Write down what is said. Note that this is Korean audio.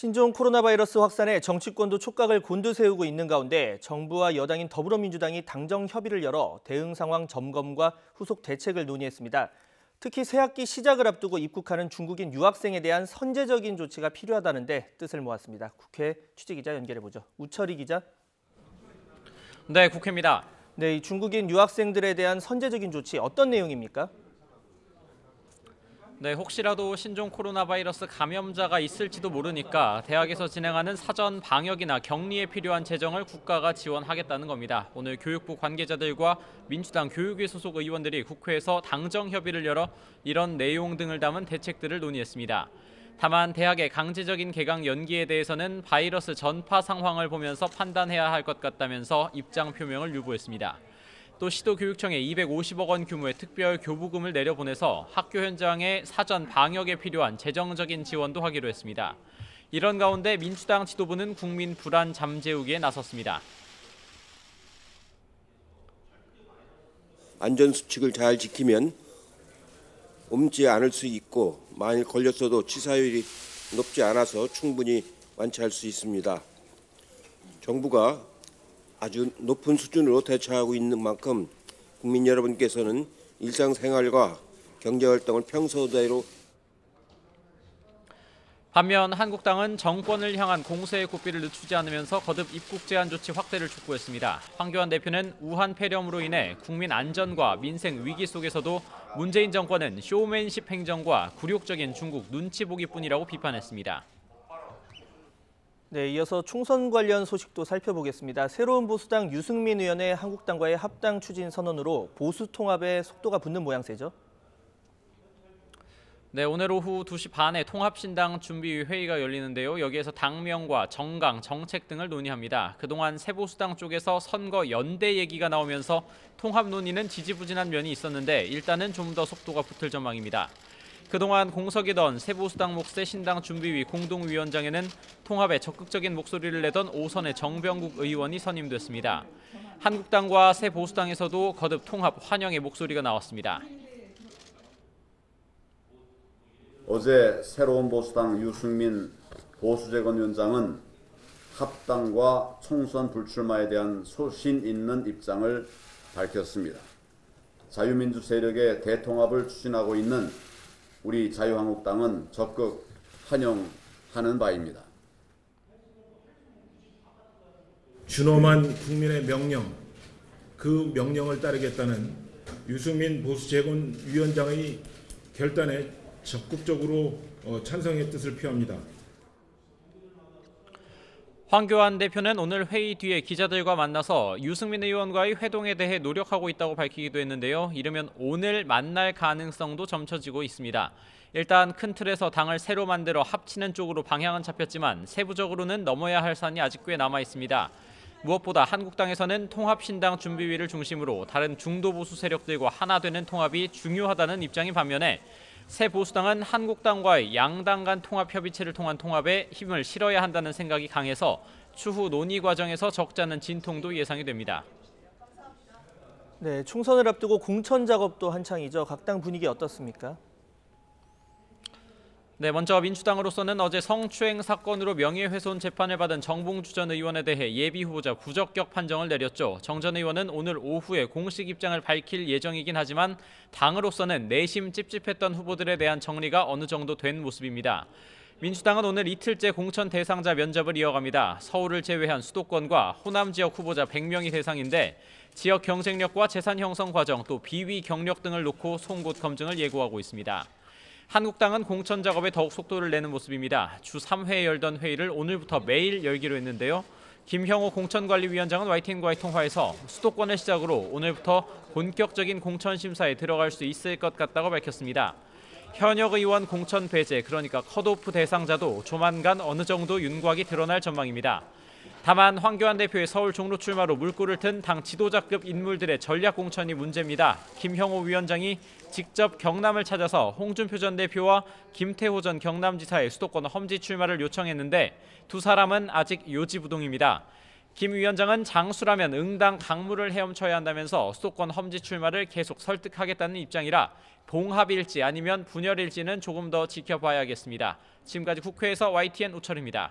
신종 코로나 바이러스 확산에 정치권도 촉각을 곤두세우고 있는 가운데 정부와 여당인 더불어민주당이 당정 협의를 열어 대응 상황 점검과 후속 대책을 논의했습니다. 특히 새학기 시작을 앞두고 입국하는 중국인 유학생에 대한 선제적인 조치가 필요하다는데 뜻을 모았습니다. 국회 취재기자 연결해보죠. 우철희 기자. 네, 국회입니다. 네, 이 중국인 유학생들에 대한 선제적인 조치 어떤 내용입니까? 네, 혹시라도 신종 코로나 바이러스 감염자가 있을지도 모르니까 대학에서 진행하는 사전 방역이나 격리에 필요한 재정을 국가가 지원하겠다는 겁니다. 오늘 교육부 관계자들과 민주당 교육위 소속 의원들이 국회에서 당정 협의를 열어 이런 내용 등을 담은 대책들을 논의했습니다. 다만 대학의 강제적인 개강 연기에 대해서는 바이러스 전파 상황을 보면서 판단해야 할 것 같다면서 입장 표명을 유보했습니다. 또 시도교육청에 250억 원 규모의 특별 교부금을 내려보내서 학교 현장의 사전 방역에 필요한 재정적인 지원도 하기로 했습니다. 이런 가운데 민주당 지도부는 국민 불안 잠재우기에 나섰습니다. 안전수칙을 잘 지키면 옮지 않을 수 있고 만일 걸렸어도 치사율이 높지 않아서 충분히 완치할 수 있습니다. 정부가 아주 높은 수준으로 대처하고 있는 만큼 국민 여러분께서는 일상생활과 경제활동을 평소대로. 반면 한국당은 정권을 향한 공세의 고삐를 늦추지 않으면서 거듭 입국 제한 조치 확대를 촉구했습니다. 황교안 대표는 우한 폐렴으로 인해 국민 안전과 민생 위기 속에서도 문재인 정권은 쇼맨십 행정과 굴욕적인 중국 눈치 보기뿐이라고 비판했습니다. 네, 이어서 총선 관련 소식도 살펴보겠습니다. 새로운 보수당 유승민 의원의 한국당과의 합당 추진 선언으로 보수 통합에 속도가 붙는 모양새죠. 네, 오늘 오후 2시 반에 통합신당 준비위 회의가 열리는데요. 여기에서 당명과 정강, 정책 등을 논의합니다. 그동안 새보수당 쪽에서 선거 연대 얘기가 나오면서 통합 논의는 지지부진한 면이 있었는데 일단은 좀 더 속도가 붙을 전망입니다. 그동안 공석이던 새보수당 몫의 신당 준비위 공동위원장에는 통합에 적극적인 목소리를 내던 오선의 정병국 의원이 선임됐습니다. 한국당과 새보수당에서도 거듭 통합 환영의 목소리가 나왔습니다. 어제 새로운 보수당 유승민 보수재건위원장은 합당과 총선 불출마에 대한 소신 있는 입장을 밝혔습니다. 자유민주 세력의 대통합을 추진하고 있는 우리 자유한국당은 적극 환영하는 바입니다. 준엄한 국민의 명령, 그 명령을 따르겠다는 유승민 보수재건위원장의 결단에 적극적으로 찬성의 뜻을 표합니다. 황교안 대표는 오늘 회의 뒤에 기자들과 만나서 유승민 의원과의 회동에 대해 노력하고 있다고 밝히기도 했는데요. 이르면 오늘 만날 가능성도 점쳐지고 있습니다. 일단 큰 틀에서 당을 새로 만들어 합치는 쪽으로 방향은 잡혔지만 세부적으로는 넘어야 할 산이 아직 꽤 남아 있습니다. 무엇보다 한국당에서는 통합신당 준비위를 중심으로 다른 중도보수 세력들과 하나 되는 통합이 중요하다는 입장인 반면에 새보수당은 한국당과의 양당 간 통합협의체를 통한 통합에 힘을 실어야 한다는 생각이 강해서 추후 논의 과정에서 적지 않은 진통도 예상이 됩니다. 네, 총선을 앞두고 공천 작업도 한창이죠. 각 당 분위기 어떻습니까? 네, 먼저 민주당으로서는 어제 성추행 사건으로 명예훼손 재판을 받은 정봉주 전 의원에 대해 예비후보자 부적격 판정을 내렸죠. 정 전 의원은 오늘 오후에 공식 입장을 밝힐 예정이긴 하지만 당으로서는 내심 찝찝했던 후보들에 대한 정리가 어느 정도 된 모습입니다. 민주당은 오늘 이틀째 공천 대상자 면접을 이어갑니다. 서울을 제외한 수도권과 호남 지역 후보자 100명이 대상인데 지역 경쟁력과 재산 형성 과정 또 비위 경력 등을 놓고 송곳 검증을 예고하고 있습니다. 한국당은 공천 작업에 더욱 속도를 내는 모습입니다. 주 3회 열던 회의를 오늘부터 매일 열기로 했는데요. 김형호 공천관리위원장은 YTN과의 통화에서 수도권을 시작으로 오늘부터 본격적인 공천 심사에 들어갈 수 있을 것 같다고 밝혔습니다. 현역 의원 공천 배제, 그러니까 컷오프 대상자도 조만간 어느 정도 윤곽이 드러날 전망입니다. 다만 황교안 대표의 서울 종로 출마로 물꼬를 튼 당 지도자급 인물들의 전략 공천이 문제입니다. 김형호 위원장이 직접 경남을 찾아서 홍준표 전 대표와 김태호 전 경남지사의 수도권 험지 출마를 요청했는데 두 사람은 아직 요지부동입니다. 김 위원장은 장수라면 응당 강물을 헤엄쳐야 한다면서 수도권 험지 출마를 계속 설득하겠다는 입장이라 봉합일지 아니면 분열일지는 조금 더 지켜봐야겠습니다. 지금까지 국회에서 YTN 우철입니다.